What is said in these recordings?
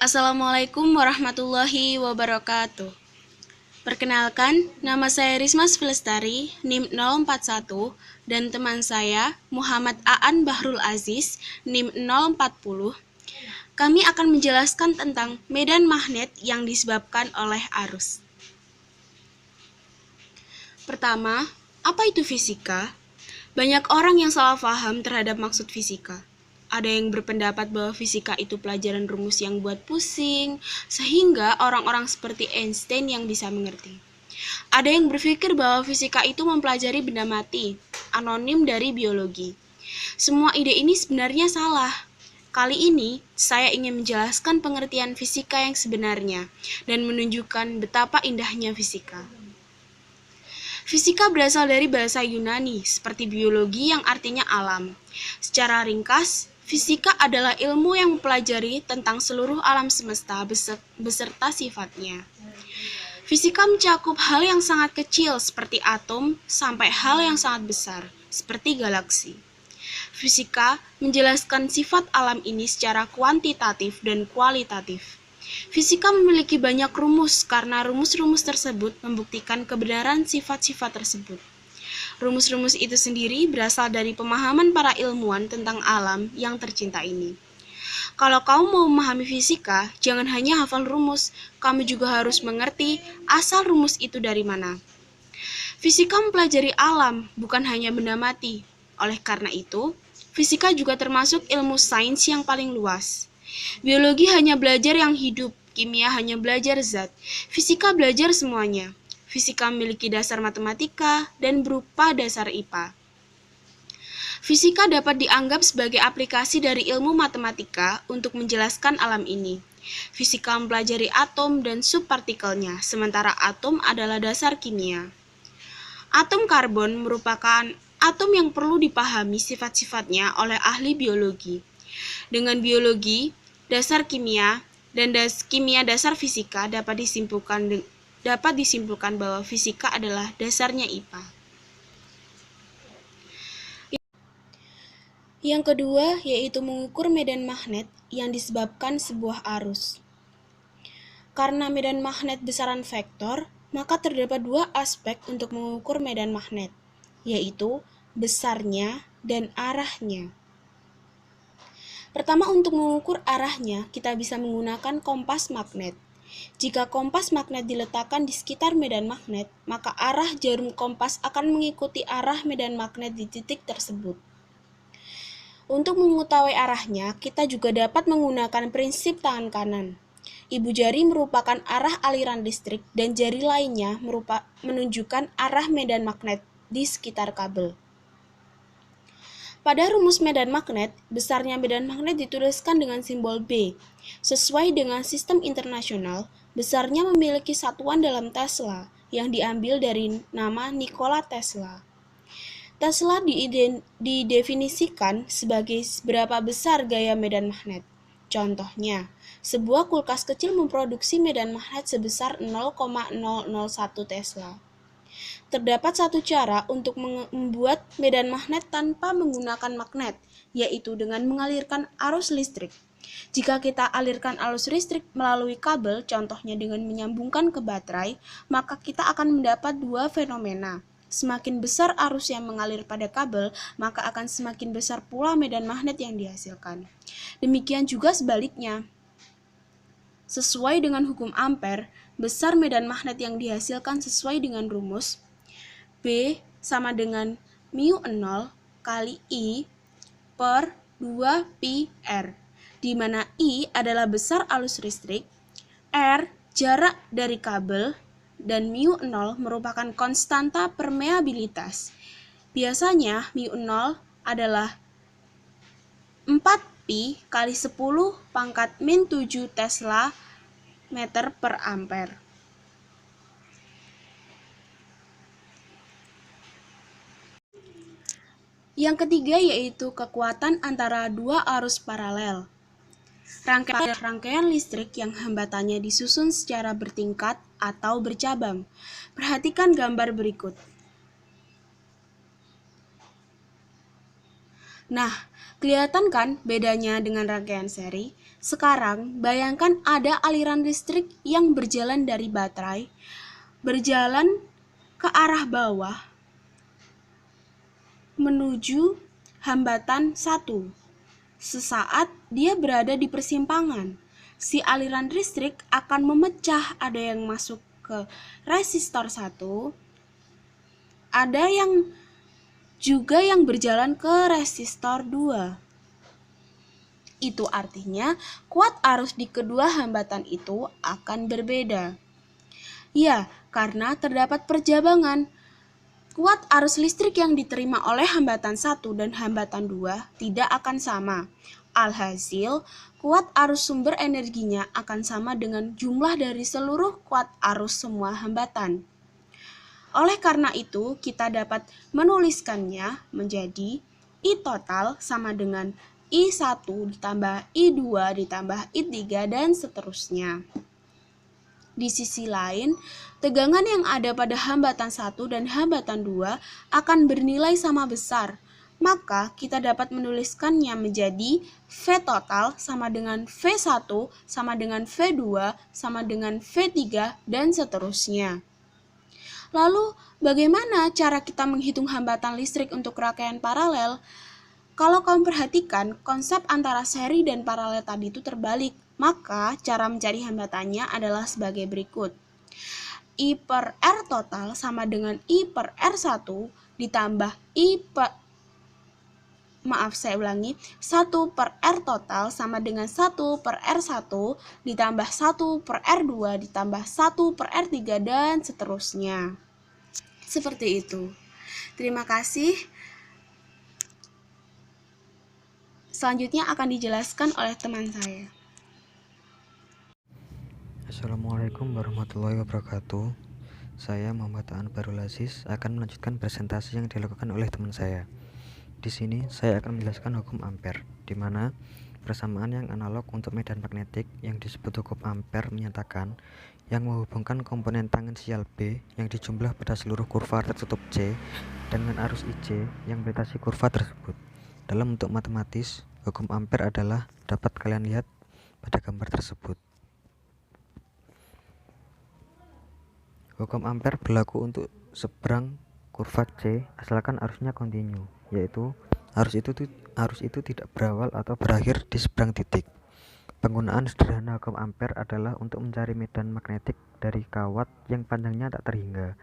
Assalamualaikum warahmatullahi wabarakatuh. Perkenalkan, nama saya Rismas Filestari, NIM 041, dan teman saya Muhammad Aan Bahrul Aziz, NIM 040. Kami akan menjelaskan tentang medan magnet yang disebabkan oleh arus. Pertama, apa itu fisika? Banyak orang yang salah paham terhadap maksud fisika. Ada yang berpendapat bahwa fisika itu pelajaran rumus yang buat pusing, sehingga orang-orang seperti Einstein yang bisa mengerti. Ada yang berpikir bahwa fisika itu mempelajari benda mati, anonim dari biologi. Semua ide ini sebenarnya salah. Kali ini, saya ingin menjelaskan pengertian fisika yang sebenarnya dan menunjukkan betapa indahnya fisika. Fisika berasal dari bahasa Yunani, seperti biologi yang artinya alam. Secara ringkas, fisika adalah ilmu yang mempelajari tentang seluruh alam semesta beserta sifatnya. Fisika mencakup hal yang sangat kecil seperti atom sampai hal yang sangat besar seperti galaksi. Fisika menjelaskan sifat alam ini secara kuantitatif dan kualitatif. Fisika memiliki banyak rumus karena rumus-rumus tersebut membuktikan kebenaran sifat-sifat tersebut. Rumus-rumus itu sendiri berasal dari pemahaman para ilmuwan tentang alam yang tercinta ini. Kalau kamu mau memahami fisika, jangan hanya hafal rumus, kamu juga harus mengerti asal rumus itu dari mana. Fisika mempelajari alam, bukan hanya benda mati. Oleh karena itu, fisika juga termasuk ilmu sains yang paling luas. Biologi hanya belajar yang hidup, kimia hanya belajar zat, fisika belajar semuanya. Fisika memiliki dasar matematika dan berupa dasar IPA. Fisika dapat dianggap sebagai aplikasi dari ilmu matematika untuk menjelaskan alam ini. Fisika mempelajari atom dan subpartikelnya, sementara atom adalah dasar kimia. Atom karbon merupakan atom yang perlu dipahami sifat-sifatnya oleh ahli biologi. Dengan biologi, dasar kimia, dan kimia dasar fisika dapat disimpulkan bahwa fisika adalah dasarnya IPA. Yang kedua yaitu mengukur medan magnet yang disebabkan sebuah arus. Karena medan magnet besaran vektor, maka terdapat dua aspek untuk mengukur medan magnet, yaitu besarnya dan arahnya. Pertama, untuk mengukur arahnya, kita bisa menggunakan kompas magnet. Jika kompas magnet diletakkan di sekitar medan magnet, maka arah jarum kompas akan mengikuti arah medan magnet di titik tersebut. Untuk mengetahui arahnya, kita juga dapat menggunakan prinsip tangan kanan. Ibu jari merupakan arah aliran listrik dan jari lainnya menunjukkan arah medan magnet di sekitar kabel. Pada rumus medan magnet, besarnya medan magnet dituliskan dengan simbol B. Sesuai dengan sistem internasional, besarnya memiliki satuan dalam Tesla yang diambil dari nama Nikola Tesla. Tesla didefinisikan sebagai seberapa besar gaya medan magnet. Contohnya, sebuah kulkas kecil memproduksi medan magnet sebesar 0,001 Tesla. Terdapat satu cara untuk membuat medan magnet tanpa menggunakan magnet, yaitu dengan mengalirkan arus listrik. Jika kita alirkan arus listrik melalui kabel, contohnya dengan menyambungkan ke baterai, maka kita akan mendapat dua fenomena. Semakin besar arus yang mengalir pada kabel, maka akan semakin besar pula medan magnet yang dihasilkan. Demikian juga sebaliknya. Sesuai dengan hukum Ampere, besar medan magnet yang dihasilkan sesuai dengan rumus B sama dengan mu0 kali I per 2 pi R, di mana I adalah besar arus listrik, R jarak dari kabel, dan mu0 merupakan konstanta permeabilitas. Biasanya mu0 adalah 4 pi kali 10 pangkat min 7 Tesla meter per ampere. Yang ketiga yaitu kekuatan antara dua arus paralel. Rangkaian listrik yang hambatannya disusun secara bertingkat atau bercabang. Perhatikan gambar berikut. Nah, kelihatan kan bedanya dengan rangkaian seri? Sekarang, bayangkan ada aliran listrik yang berjalan dari baterai, berjalan ke arah bawah menuju hambatan 1. Sesaat dia berada di persimpangan, si aliran listrik akan memecah, ada yang masuk ke resistor 1, ada yang juga yang berjalan ke resistor 2. Itu artinya kuat arus di kedua hambatan itu akan berbeda. Ya, karena terdapat perjabangan. Kuat arus listrik yang diterima oleh hambatan 1 dan hambatan 2 tidak akan sama. Alhasil, kuat arus sumber energinya akan sama dengan jumlah dari seluruh kuat arus semua hambatan. Oleh karena itu, kita dapat menuliskannya menjadi I total sama dengan I1 ditambah I2 ditambah I3 dan seterusnya. Di sisi lain, tegangan yang ada pada hambatan 1 dan hambatan 2 akan bernilai sama besar. Maka kita dapat menuliskannya menjadi V total sama dengan V1 sama dengan V2 sama dengan V3 dan seterusnya. Lalu, bagaimana cara kita menghitung hambatan listrik untuk rangkaian paralel? Kalau kamu perhatikan, konsep antara seri dan paralel tadi itu terbalik. Maka, cara mencari hambatannya adalah sebagai berikut. I per R total sama dengan I per R1 ditambah 1 per R total sama dengan 1 per R1 ditambah 1 per R2 ditambah 1 per R3 dan seterusnya. Seperti itu. Terima kasih. Selanjutnya akan dijelaskan oleh teman saya. Assalamualaikum warahmatullahi wabarakatuh. Saya Muhammad Anbarul Aziz akan melanjutkan presentasi yang dilakukan oleh teman saya. Di sini saya akan menjelaskan hukum Ampere, di mana persamaan yang analog untuk medan magnetik yang disebut hukum Ampere menyatakan yang menghubungkan komponen tangensial B yang dijumlah pada seluruh kurva tertutup C dengan arus IC yang melintasi kurva tersebut. Dalam bentuk matematis, hukum Ampere adalah dapat kalian lihat pada gambar tersebut. Hukum Ampere berlaku untuk seberang kurva C asalkan arusnya kontinu, yaitu arus itu tidak berawal atau berakhir di seberang titik. Penggunaan sederhana hukum Ampere adalah untuk mencari medan magnetik dari kawat yang panjangnya tak terhingga,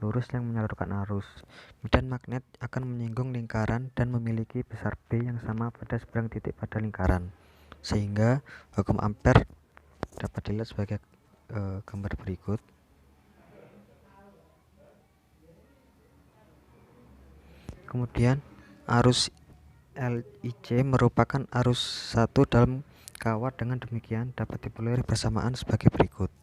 lurus yang menyalurkan arus. Medan magnet akan menyinggung lingkaran dan memiliki besar B yang sama pada seberang titik pada lingkaran, sehingga hukum Ampere dapat dilihat sebagai gambar berikut. Kemudian arus LIC merupakan arus satu dalam kawat. Dengan demikian dapat diperoleh persamaan sebagai berikut.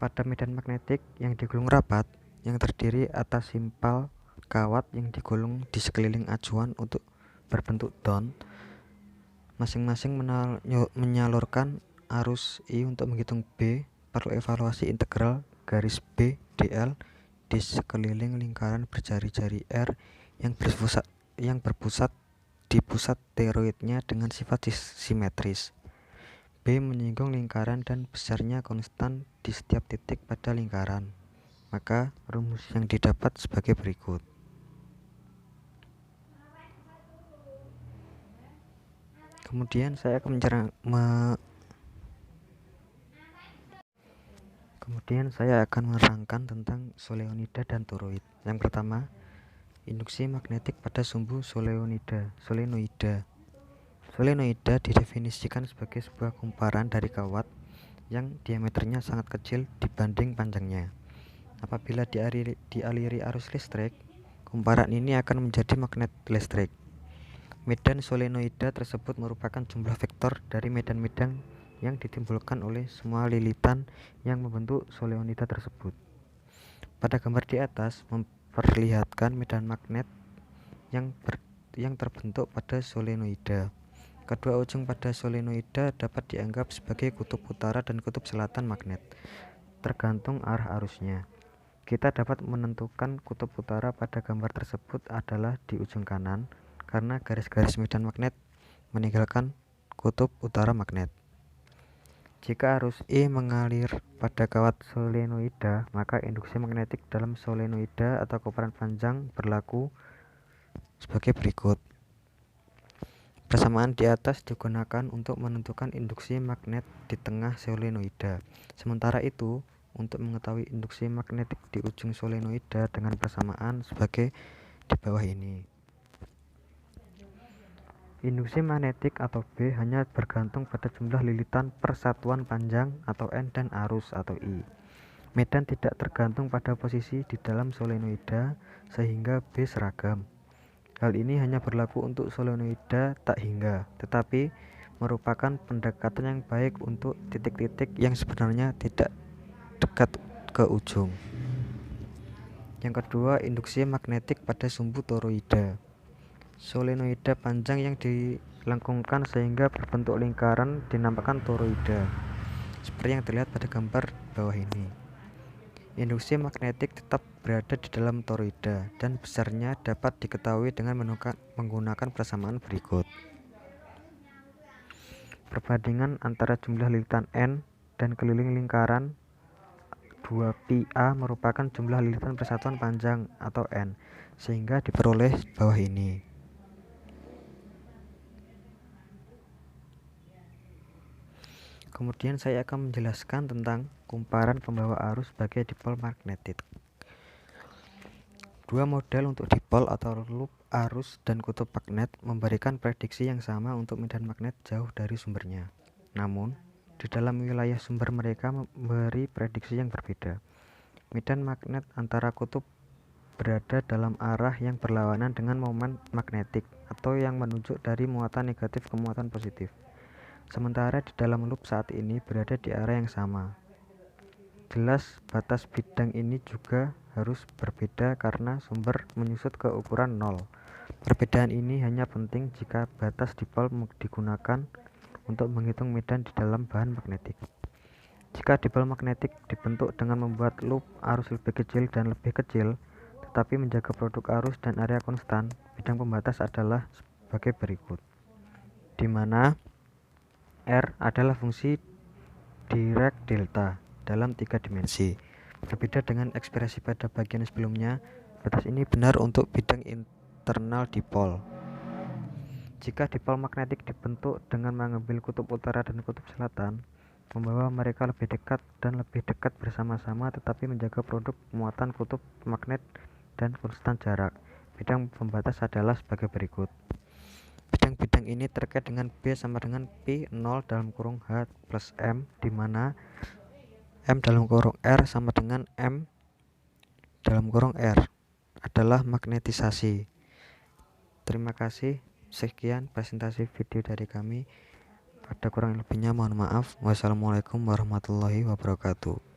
Pada medan magnetik yang digulung rapat yang terdiri atas simpal kawat yang digulung di sekeliling acuan untuk berbentuk dot, masing-masing menyalurkan arus I. Untuk menghitung B, perlu evaluasi integral garis B dl di sekeliling lingkaran berjari-jari R yang berpusat di pusat toroidnya dengan sifat simetris. B menyinggung lingkaran dan besarnya konstan di setiap titik pada lingkaran. Maka rumus yang didapat sebagai berikut. Kemudian saya akan menerangkan tentang soleoida dan toroid. Yang pertama, induksi magnetik pada sumbu solenoida. Solenoida didefinisikan sebagai sebuah kumparan dari kawat yang diameternya sangat kecil dibanding panjangnya. Apabila dialiri arus listrik, kumparan ini akan menjadi magnet listrik. Medan solenoida tersebut merupakan jumlah vektor dari medan-medan yang ditimbulkan oleh semua lilitan yang membentuk solenoida tersebut. Pada gambar di atas memperlihatkan medan magnet yang terbentuk pada solenoida. Kedua ujung pada solenoida dapat dianggap sebagai kutub utara dan kutub selatan magnet, tergantung arah arusnya. Kita dapat menentukan kutub utara pada gambar tersebut adalah di ujung kanan, karena garis-garis medan magnet meninggalkan kutub utara magnet. Jika arus E mengalir pada kawat solenoida, maka induksi magnetik dalam solenoida atau kumparan panjang berlaku sebagai berikut. Persamaan di atas digunakan untuk menentukan induksi magnet di tengah solenoida. Sementara itu, untuk mengetahui induksi magnetik di ujung solenoida dengan persamaan sebagai di bawah ini. Induksi magnetik atau B hanya bergantung pada jumlah lilitan persatuan panjang atau N dan arus atau I. Medan tidak tergantung pada posisi di dalam solenoida sehingga B seragam. Hal ini hanya berlaku untuk solenoida tak hingga, tetapi merupakan pendekatan yang baik untuk titik-titik yang sebenarnya tidak dekat ke ujung. Yang kedua, induksi magnetik pada sumbu toroida. Solenoida panjang yang dilengkungkan sehingga berbentuk lingkaran dinamakan toroida, seperti yang terlihat pada gambar bawah ini. Induksi magnetik tetap berada di dalam toroida dan besarnya dapat diketahui dengan menggunakan persamaan berikut. Perbandingan antara jumlah lilitan N dan keliling lingkaran 2πa merupakan jumlah lilitan persatuan panjang atau N, sehingga diperoleh bawah ini. Kemudian saya akan menjelaskan tentang kumparan pembawa arus sebagai dipol magnetik. Dua model untuk dipol atau loop arus dan kutub magnet memberikan prediksi yang sama untuk medan magnet jauh dari sumbernya. Namun, di dalam wilayah sumber mereka memberi prediksi yang berbeda. Medan magnet antara kutub berada dalam arah yang berlawanan dengan momen magnetik atau yang menunjuk dari muatan negatif ke muatan positif. Sementara di dalam loop saat ini berada di arah yang sama. Jelas batas bidang ini juga harus berbeda karena sumber menyusut ke ukuran 0. Perbedaan ini hanya penting jika batas dipol digunakan untuk menghitung medan di dalam bahan magnetik. Jika dipol magnetik dibentuk dengan membuat loop arus lebih kecil dan lebih kecil, tetapi menjaga produk arus dan area konstan, bidang pembatas adalah sebagai berikut, di mana R adalah fungsi direct delta dalam 3 dimensi. Berbeda dengan ekspresi pada bagian sebelumnya, batas ini benar untuk bidang internal dipol. Jika dipol magnetik dibentuk dengan mengambil kutub utara dan kutub selatan, membawa mereka lebih dekat dan lebih dekat bersama-sama tetapi menjaga produk muatan kutub magnet dan konstan jarak. Bidang pembatas adalah sebagai berikut. Bidang-bidang ini terkait dengan B sama dengan Pi 0 dalam kurung H plus M, di mana M dalam kurung R sama dengan M dalam kurung R adalah magnetisasi. Terima kasih. Sekian presentasi video dari kami. Pada kurang lebihnya mohon maaf. Wassalamualaikum warahmatullahi wabarakatuh.